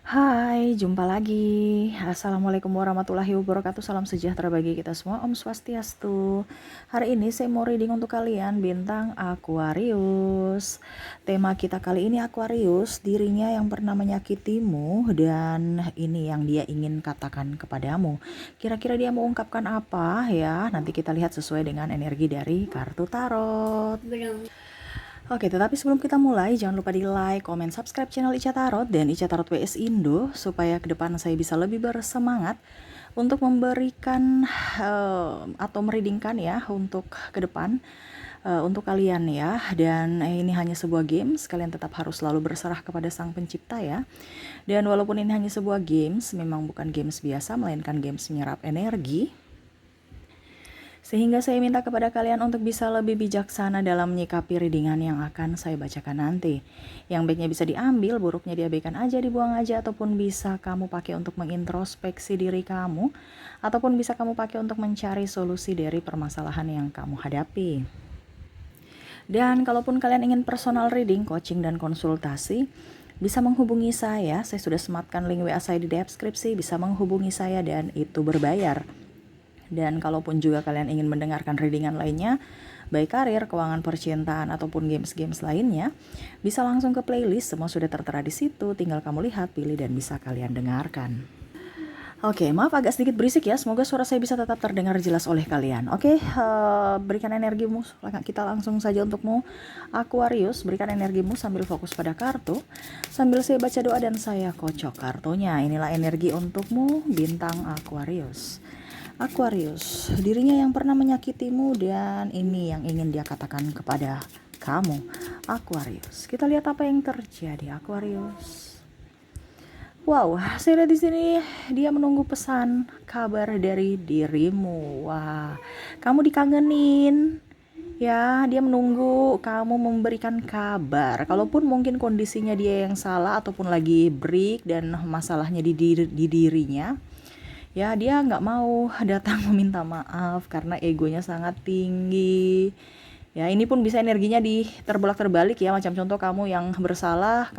Hai, jumpa lagi. Assalamualaikum warahmatullahi wabarakatuh. Salam sejahtera bagi kita semua. Om Swastiastu. Hari ini saya mau reading untuk kalian bintang Aquarius. Tema kita kali ini Aquarius, dirinya yang pernah menyakitimu dan ini yang dia ingin katakan kepadamu. Kira-kira dia mau ungkapkan apa ya? Nanti kita lihat sesuai dengan energi dari kartu tarot. Oke, tetapi sebelum kita mulai, jangan lupa di like, komen, subscribe channel Ica Tarot dan Ica Tarot WS Indo supaya ke depan saya bisa lebih bersemangat untuk memberikan atau mereadingkan ya untuk ke depan untuk kalian ya. Dan ini hanya sebuah games, kalian tetap harus selalu berserah kepada Sang Pencipta ya. Dan walaupun ini hanya sebuah games, memang bukan games biasa melainkan games menyerap energi. Sehingga saya minta kepada kalian untuk bisa lebih bijaksana dalam menyikapi readingan yang akan saya bacakan nanti. Yang baiknya bisa diambil, buruknya diabaikan aja, dibuang aja, ataupun bisa kamu pakai untuk mengintrospeksi diri kamu, ataupun bisa kamu pakai untuk mencari solusi dari permasalahan yang kamu hadapi. Dan kalaupun kalian ingin personal reading, coaching, dan konsultasi, bisa menghubungi saya sudah sematkan link WA saya di deskripsi, bisa menghubungi saya dan itu berbayar. Dan kalaupun juga kalian ingin mendengarkan readingan lainnya, baik karir, keuangan, percintaan, ataupun games-games lainnya, bisa langsung ke playlist, semua sudah tertera di situ, tinggal kamu lihat, pilih, dan bisa kalian dengarkan. Oke, maaf agak sedikit berisik ya, semoga suara saya bisa tetap terdengar jelas oleh kalian. Oke, berikan energimu, kita langsung saja untukmu, Aquarius, berikan energimu sambil fokus pada kartu, sambil saya baca doa dan saya kocok kartunya. Inilah energi untukmu, bintang Aquarius. Aquarius, dirinya yang pernah menyakitimu dan ini yang ingin dia katakan kepada kamu, Aquarius. Kita lihat apa yang terjadi, Aquarius. Wow, saya lihat di sini dia menunggu pesan kabar dari dirimu. Wah, kamu dikangenin. Ya, dia menunggu kamu memberikan kabar. Kalaupun mungkin kondisinya dia yang salah ataupun lagi break dan masalahnya di dirinya. Ya, dia nggak mau datang meminta maaf karena egonya sangat tinggi. Ya, ini pun bisa energinya terbalik ya. Macam contoh kamu yang bersalah,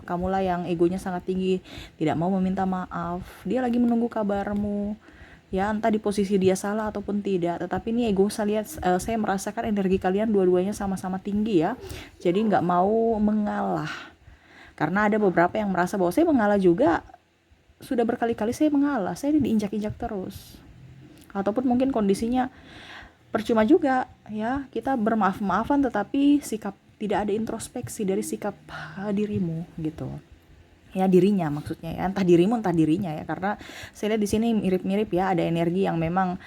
kamulah yang egonya sangat tinggi, tidak mau meminta maaf. Dia lagi menunggu kabarmu. Ya, entah di posisi dia salah ataupun tidak. Tetapi ini ego saya merasakan energi kalian dua-duanya sama-sama tinggi ya. Jadi nggak mau mengalah. Karena ada beberapa yang merasa bahwa saya mengalah juga, sudah berkali-kali saya mengalah, saya diinjak-injak terus. Ataupun mungkin kondisinya percuma juga ya, kita bermaaf-maafan tetapi sikap tidak ada introspeksi dari sikap dirimu gitu. Ya, dirinya maksudnya ya, entah dirimu entah dirinya ya, karena saya lihat di sini mirip-mirip ya, ada energi yang memang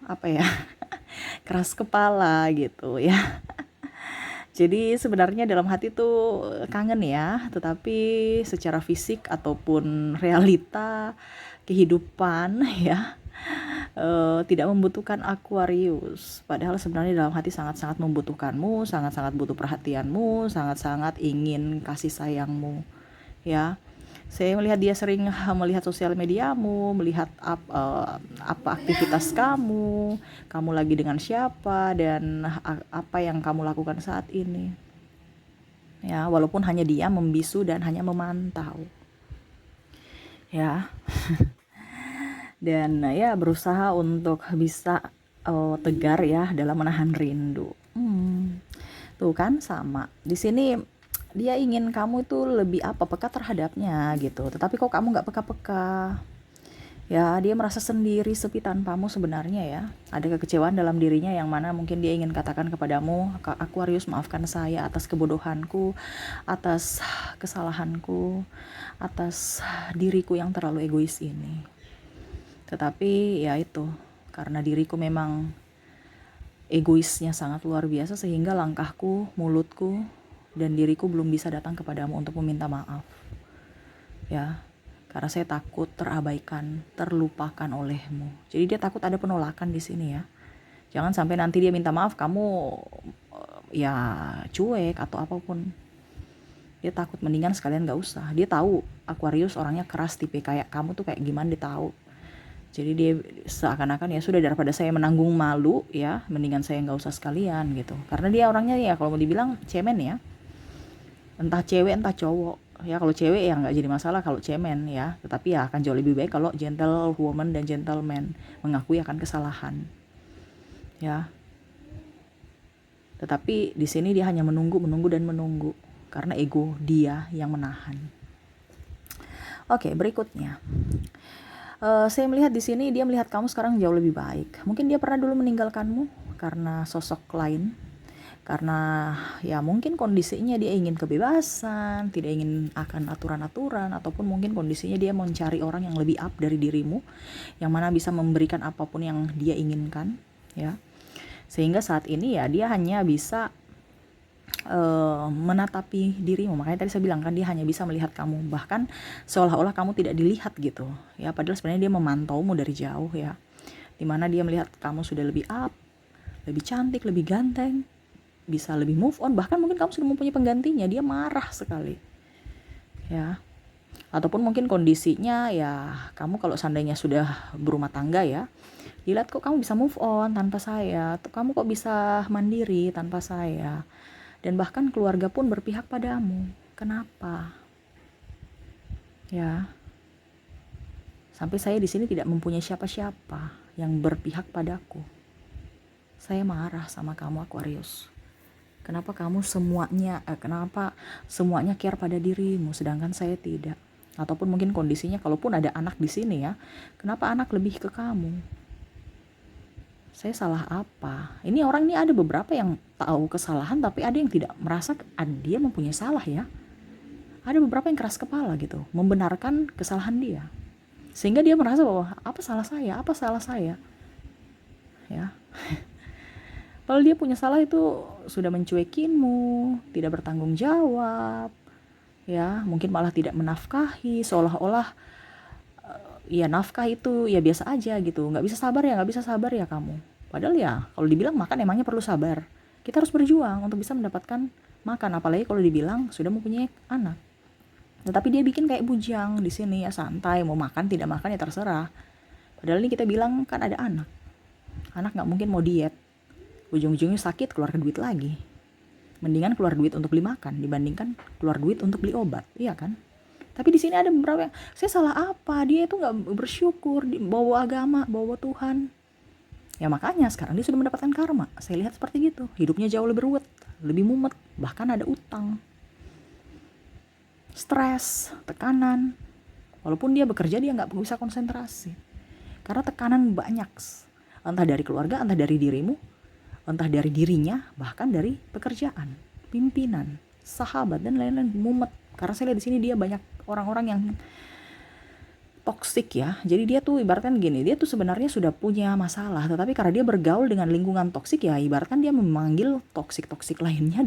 apa ya? Keras kepala gitu ya. Jadi sebenarnya dalam hati tuh kangen ya, tetapi secara fisik ataupun realita kehidupan ya tidak membutuhkan Aquarius. Padahal sebenarnya dalam hati sangat-sangat membutuhkanmu, sangat-sangat butuh perhatianmu, sangat-sangat ingin kasih sayangmu ya. Saya melihat dia sering melihat sosial mediamu, melihat apa aktivitas kamu lagi dengan siapa, dan apa yang kamu lakukan saat ini. Ya, walaupun hanya dia membisu dan hanya memantau. Ya. Dan ya berusaha untuk bisa tegar ya dalam menahan rindu. Tuh kan sama. Di sini dia ingin kamu tuh lebih peka terhadapnya gitu. Tetapi kok kamu nggak peka-peka. Ya, dia merasa sendiri, sepi tanpamu sebenarnya ya. Ada kekecewaan dalam dirinya yang mana mungkin dia ingin katakan kepadamu, Aquarius, maafkan saya atas kebodohanku, atas kesalahanku, atas diriku yang terlalu egois ini. Tetapi ya itu, karena diriku memang egoisnya sangat luar biasa sehingga langkahku, mulutku, dan diriku belum bisa datang kepadamu untuk meminta maaf. Ya, karena saya takut terabaikan, terlupakan olehmu. Jadi dia takut ada penolakan di sini ya. Jangan sampai nanti dia minta maaf kamu ya cuek atau apapun. Dia takut, mendingan sekalian gak usah. Dia tahu Aquarius orangnya keras, tipe kayak kamu tuh kayak gimana dia tahu. Jadi dia seakan-akan ya sudah, daripada saya menanggung malu ya, mendingan saya nggak usah sekalian gitu. Karena dia orangnya ya kalau mau dibilang cemen ya. entah cewek entah cowok ya. Kalau cewek ya nggak jadi masalah kalau cemen ya, tetapi ya akan jauh lebih baik kalau gentlewoman dan gentleman mengakui akan kesalahan ya. Tetapi di sini dia hanya menunggu dan menunggu karena ego dia yang menahan. Oke, berikutnya. Saya melihat di sini dia melihat kamu sekarang jauh lebih baik. Mungkin dia pernah dulu meninggalkanmu karena sosok lain. Karena ya mungkin kondisinya dia ingin kebebasan, tidak ingin akan aturan-aturan, ataupun mungkin kondisinya dia mencari orang yang lebih up dari dirimu, yang mana bisa memberikan apapun yang dia inginkan ya. Sehingga saat ini ya dia hanya bisa menatapi dirimu. Makanya tadi saya bilang kan dia hanya bisa melihat kamu, bahkan seolah-olah kamu tidak dilihat gitu ya, padahal sebenarnya dia memantaumu dari jauh ya, dimana dia melihat kamu sudah lebih up, lebih cantik, lebih ganteng, bisa lebih move on, bahkan mungkin kamu sudah mempunyai penggantinya. Dia marah sekali ya. Ataupun mungkin kondisinya ya, kamu kalau seandainya sudah berumah tangga ya, dilihat kok kamu bisa move on tanpa saya, kamu kok bisa mandiri tanpa saya, dan bahkan keluarga pun berpihak padamu. Kenapa? Ya. Sampai saya di sini tidak mempunyai siapa-siapa yang berpihak padaku. Saya marah sama kamu Aquarius. Kenapa semuanya care pada dirimu sedangkan saya tidak? Ataupun mungkin kondisinya kalaupun ada anak di sini ya, kenapa anak lebih ke kamu? Saya salah apa? Ini orang ini ada beberapa yang tahu kesalahan, tapi ada yang tidak merasa dia mempunyai salah ya. Ada beberapa yang keras kepala gitu, membenarkan kesalahan dia. Sehingga dia merasa bahwa apa salah saya ya. Kalau dia punya salah itu sudah mencuekinmu, tidak bertanggung jawab ya, mungkin malah tidak menafkahi, seolah-olah ya nafkah itu ya biasa aja gitu, nggak bisa sabar ya kamu. Padahal ya kalau dibilang makan emangnya perlu sabar. Kita harus berjuang untuk bisa mendapatkan makan, apalagi kalau dibilang sudah mempunyai anak. Tetapi dia bikin kayak bujang di sini ya, santai, mau makan tidak makan ya terserah. Padahal ini kita bilang kan ada anak. Anak nggak mungkin mau diet, ujung-ujungnya sakit keluar duit lagi. Mendingan keluar duit untuk beli makan dibandingkan keluar duit untuk beli obat, iya kan? Tapi di sini ada beberapa yang, saya salah apa? Dia itu nggak bersyukur, bawa agama, bawa Tuhan. Ya makanya sekarang dia sudah mendapatkan karma. Saya lihat seperti gitu. Hidupnya jauh lebih ruwet, lebih mumet, bahkan ada utang, stres, tekanan. Walaupun dia bekerja dia nggak bisa konsentrasi karena tekanan banyak. Entah dari keluarga, entah dari dirimu, entah dari dirinya, bahkan dari pekerjaan, pimpinan, sahabat dan lain-lain. Mumet. Karena saya lihat di sini dia banyak orang-orang yang toksik ya. Jadi dia tuh ibaratkan gini, dia tuh sebenarnya sudah punya masalah, tetapi karena dia bergaul dengan lingkungan toksik ya, ibaratkan dia memanggil toksik-toksik lainnya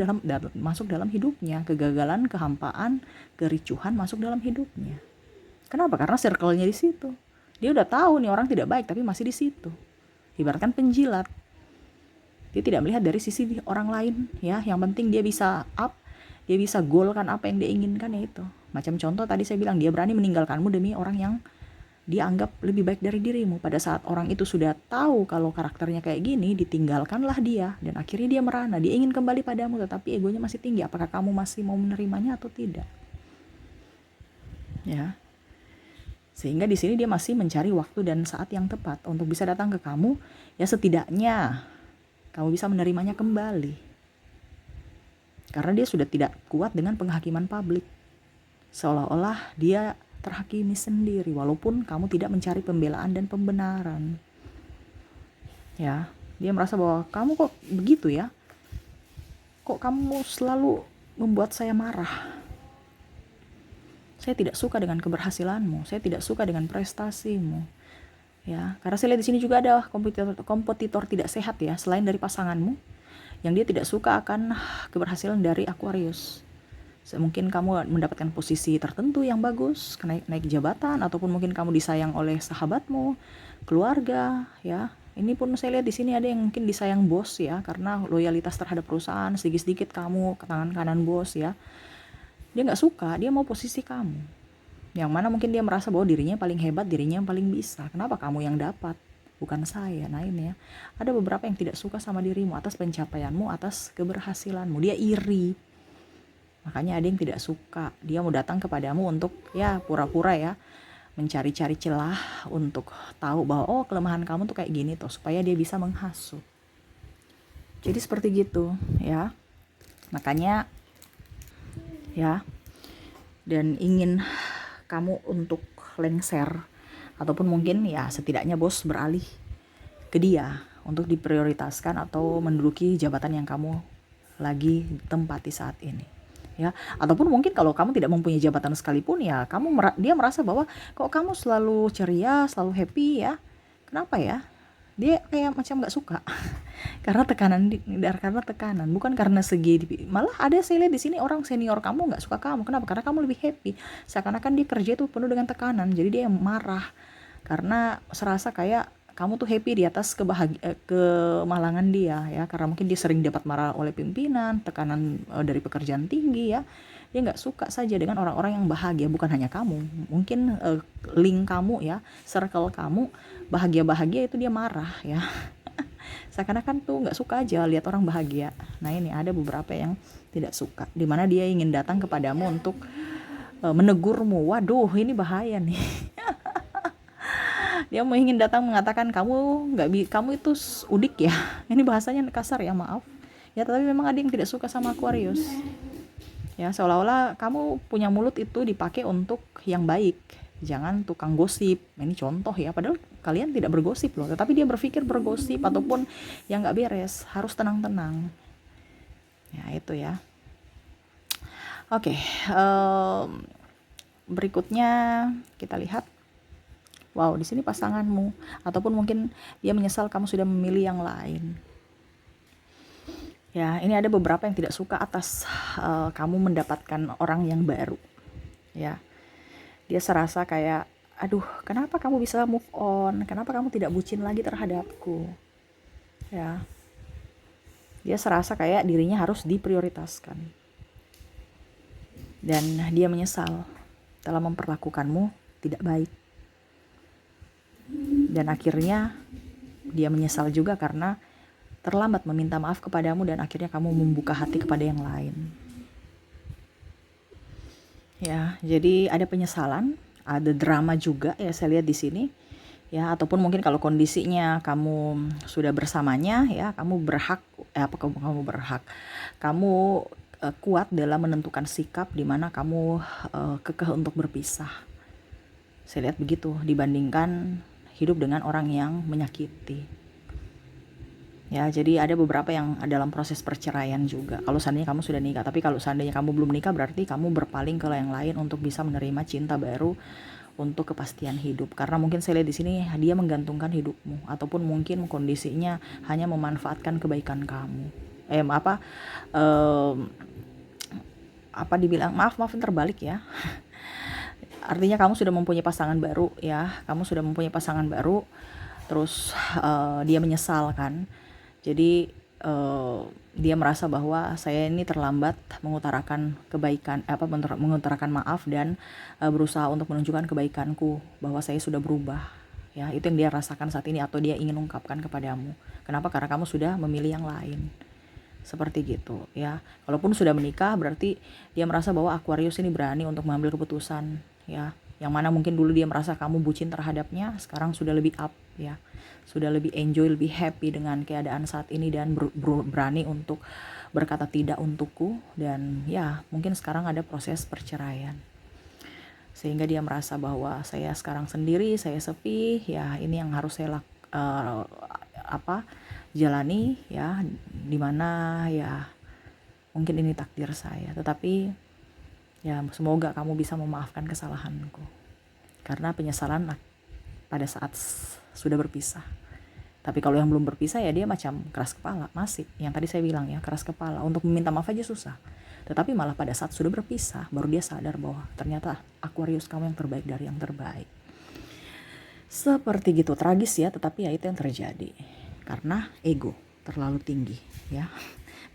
masuk dalam hidupnya. Kegagalan, kehampaan, kericuhan masuk dalam hidupnya. Kenapa? Karena circle-nya di situ. Dia udah tahu nih orang tidak baik tapi masih di situ. Ibaratkan penjilat. Dia tidak melihat dari sisi orang lain ya. Yang penting dia bisa up, dia bisa goalkan apa yang dia inginkan, yaitu macam contoh tadi saya bilang, dia berani meninggalkanmu demi orang yang dia anggap lebih baik dari dirimu. Pada saat orang itu sudah tahu kalau karakternya kayak gini, ditinggalkanlah dia dan akhirnya dia merana, dia ingin kembali padamu tetapi egonya masih tinggi. Apakah kamu masih mau menerimanya atau tidak? Ya. Sehingga di sini dia masih mencari waktu dan saat yang tepat untuk bisa datang ke kamu, ya setidaknya kamu bisa menerimanya kembali. Karena dia sudah tidak kuat dengan penghakiman publik. Seolah-olah dia terhakimi sendiri walaupun kamu tidak mencari pembelaan dan pembenaran. Ya, dia merasa bahwa kamu kok begitu ya? Kok kamu selalu membuat saya marah? Saya tidak suka dengan keberhasilanmu, saya tidak suka dengan prestasimu. Ya, karena saya lihat di sini juga ada kompetitor tidak sehat ya, selain dari pasanganmu, yang dia tidak suka akan keberhasilan dari Aquarius. Mungkin kamu mendapatkan posisi tertentu yang bagus, naik jabatan, ataupun mungkin kamu disayang oleh sahabatmu, keluarga, ya. Ini pun saya lihat di sini ada yang mungkin disayang bos ya, karena loyalitas terhadap perusahaan, sedikit-sedikit kamu ke tangan kanan bos ya. Dia nggak suka, dia mau posisi kamu. Yang mana mungkin dia merasa bahwa dirinya paling hebat, dirinya yang paling bisa. Kenapa kamu yang dapat? Bukan saya. Nah ini ya, ada beberapa yang tidak suka sama dirimu atas pencapaianmu, atas keberhasilanmu. Dia iri. Makanya ada yang tidak suka, dia mau datang kepadamu untuk ya pura-pura ya, mencari-cari celah untuk tahu bahwa oh kelemahan kamu tuh kayak gini tuh, supaya dia bisa menghasut. Jadi seperti gitu ya. Makanya ya, dan ingin kamu untuk lengser, ataupun mungkin ya setidaknya bos beralih ke dia untuk diprioritaskan atau menduduki jabatan yang kamu lagi tempati saat ini ya. Ataupun mungkin kalau kamu tidak mempunyai jabatan sekalipun ya, dia merasa bahwa kok kamu selalu ceria, selalu happy ya, kenapa ya, dia kayak macam nggak suka karena tekanan, bukan karena segi. Malah ada saya lihat di sini orang senior kamu nggak suka kamu. Kenapa? Karena kamu lebih happy. Seakan-akan dia kerja itu penuh dengan tekanan, jadi dia marah karena serasa kayak kamu tuh happy di atas kemalangan dia ya, karena mungkin dia sering dapat marah oleh pimpinan, tekanan dari pekerjaan tinggi ya. Dia nggak suka saja dengan orang-orang yang bahagia, bukan hanya kamu, mungkin link kamu ya, circle kamu bahagia-bahagia itu dia marah ya. Seakan-akan tuh nggak suka aja lihat orang bahagia. Nah ini ada beberapa yang tidak suka, dimana dia ingin datang kepadamu untuk menegurmu. Waduh, ini bahaya nih. Dia mau ingin datang mengatakan kamu itu udik ya. Ini bahasanya kasar ya, maaf ya, tapi memang ada yang tidak suka sama Aquarius ya, seolah-olah kamu punya mulut itu dipakai untuk yang baik, jangan tukang gosip. Ini contoh ya, padahal kalian tidak bergosip loh, tetapi dia berpikir bergosip ataupun yang nggak beres. Harus tenang-tenang ya, itu ya. Oke, berikutnya kita lihat. Wow, di sini pasanganmu, ataupun mungkin dia menyesal kamu sudah memilih yang lain. Ya, ini ada beberapa yang tidak suka atas kamu mendapatkan orang yang baru. Ya, dia serasa kayak, aduh, kenapa kamu bisa move on? Kenapa kamu tidak bucin lagi terhadapku? Ya, dia serasa kayak dirinya harus diprioritaskan. Dan dia menyesal telah memperlakukanmu tidak baik. Dan akhirnya dia menyesal juga karena terlambat meminta maaf kepadamu, dan akhirnya kamu membuka hati kepada yang lain. Ya, jadi ada penyesalan, ada drama juga ya saya lihat di sini. Ya, ataupun mungkin kalau kondisinya kamu sudah bersamanya ya, kamu kuat dalam menentukan sikap di mana kamu kekeh untuk berpisah. Saya lihat begitu, dibandingkan hidup dengan orang yang menyakiti. Ya, jadi ada beberapa yang dalam proses perceraian juga. Kalau seandainya kamu sudah nikah, tapi kalau seandainya kamu belum nikah, berarti kamu berpaling ke yang lain untuk bisa menerima cinta baru untuk kepastian hidup. Karena mungkin saya lihat di sini dia menggantungkan hidupmu, ataupun mungkin kondisinya hanya memanfaatkan kebaikan kamu. Dibilang maaf terbalik ya. Artinya kamu sudah mempunyai pasangan baru ya, terus dia menyesal kan. Jadi dia merasa bahwa saya ini terlambat mengutarakan kebaikan, mengutarakan maaf dan berusaha untuk menunjukkan kebaikanku, bahwa saya sudah berubah ya. Itu yang dia rasakan saat ini, atau dia ingin ungkapkan kepadamu. Kenapa? Karena kamu sudah memilih yang lain. Seperti gitu ya. Kalaupun sudah menikah, berarti dia merasa bahwa Aquarius ini berani untuk mengambil keputusan ya, yang mana mungkin dulu dia merasa kamu bucin terhadapnya, sekarang sudah lebih up ya, sudah lebih enjoy, lebih happy dengan keadaan saat ini, dan berani untuk berkata tidak untukku. Dan ya mungkin sekarang ada proses perceraian, sehingga dia merasa bahwa saya sekarang sendiri, saya sepi ya, ini yang harus saya jalani ya, dimana ya mungkin ini takdir saya. Tetapi ya semoga kamu bisa memaafkan kesalahanku, karena penyesalan pada saat sudah berpisah. Tapi kalau yang belum berpisah ya dia macam keras kepala, masih yang tadi saya bilang ya, keras kepala, untuk meminta maaf aja susah. Tetapi malah pada saat sudah berpisah baru dia sadar bahwa ternyata Aquarius kamu yang terbaik dari yang terbaik. Seperti gitu, tragis ya, tetapi ya itu yang terjadi karena ego terlalu tinggi ya.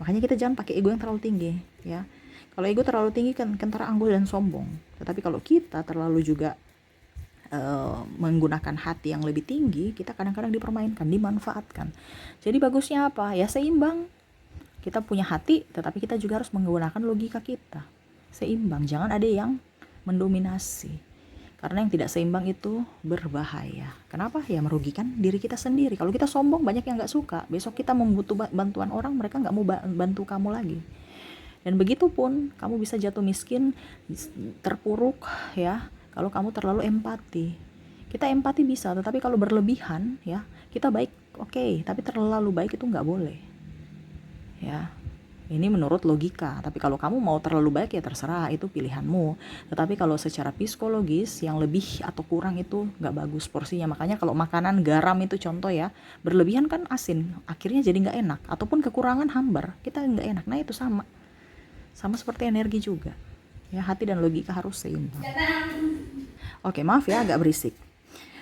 Makanya kita jangan pakai ego yang terlalu tinggi ya. Kalau ego terlalu tinggi kan kentara angkuh dan sombong. Tetapi kalau kita terlalu juga menggunakan hati yang lebih tinggi, kita kadang-kadang dipermainkan, dimanfaatkan. Jadi bagusnya apa? Ya seimbang. Kita punya hati, tetapi kita juga harus menggunakan logika kita. seimbang, jangan ada yang mendominasi. Karena yang tidak seimbang itu berbahaya. Kenapa? Ya merugikan diri kita sendiri. Kalau kita sombong, banyak yang nggak suka. Besok kita membutuhkan bantuan orang, mereka nggak mau bantu kamu lagi. Dan begitu pun kamu bisa jatuh miskin, terpuruk ya, kalau kamu terlalu empati. Kita empati bisa, tetapi kalau berlebihan ya, kita baik, oke, tapi terlalu baik itu nggak boleh. Ya, ini menurut logika. Tapi kalau kamu mau terlalu baik ya terserah, itu pilihanmu. Tetapi kalau secara psikologis, yang lebih atau kurang itu nggak bagus porsinya. Makanya kalau makanan garam itu contoh ya, berlebihan kan asin, akhirnya jadi nggak enak. Ataupun kekurangan hambar, kita nggak enak. Nah itu sama seperti energi juga ya, hati dan logika harus seimbang. Oke, maaf ya agak berisik.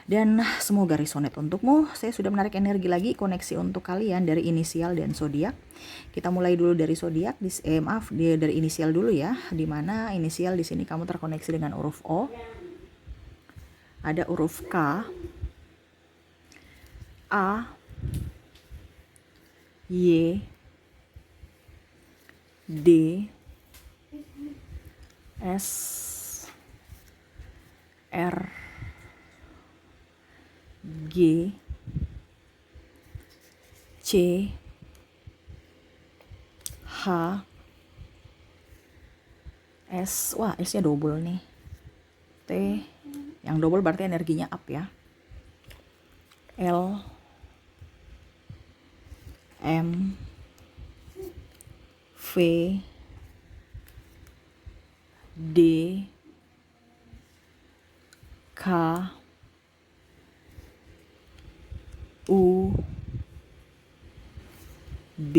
Dan semoga resonate untukmu. Saya sudah menarik energi lagi, koneksi untuk kalian dari inisial dan zodiak. Kita mulai dulu dari zodiak, dari inisial dulu ya. Dimana inisial di sini kamu terkoneksi dengan huruf O, ada huruf K, A, Y, D, S, R, G, C, H, S, wah S-nya double nih, T, yang double berarti energinya up ya, L, M, V, D, K, U, B,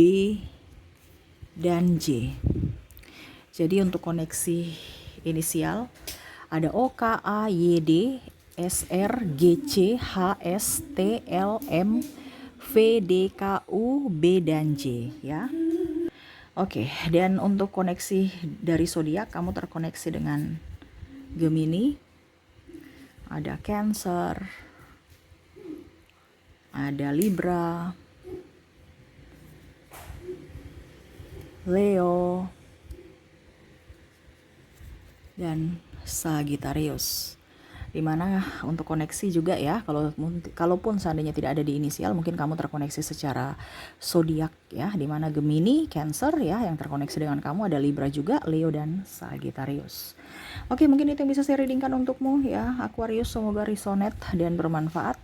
dan J. Jadi untuk koneksi inisial ada O, K, A, Y, D, S, R, G, C, H, S, T, L, M, V, D, K, U, B, dan J ya. Oke, dan untuk koneksi dari zodiak kamu terkoneksi dengan Gemini, ada Cancer, ada Libra, Leo, dan Sagittarius. Dimana untuk koneksi juga ya, kalaupun seandainya tidak ada di inisial, mungkin kamu terkoneksi secara zodiak ya, dimana Gemini, Cancer ya yang terkoneksi dengan kamu, ada Libra juga, Leo, dan Sagittarius. Oke, mungkin itu yang bisa saya readingkan untukmu ya Aquarius, semoga resonate dan bermanfaat.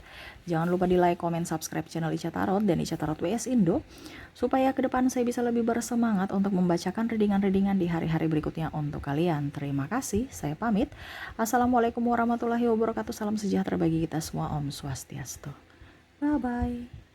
Jangan lupa di like, comment, subscribe channel Ica Tarot dan Ica Tarot WS Indo, supaya ke depan saya bisa lebih bersemangat untuk membacakan readingan-readingan di hari-hari berikutnya untuk kalian. Terima kasih, saya pamit. Assalamualaikum warahmatullahi wabarakatuh. Salam sejahtera bagi kita semua. Om Swastiastu. Bye-bye.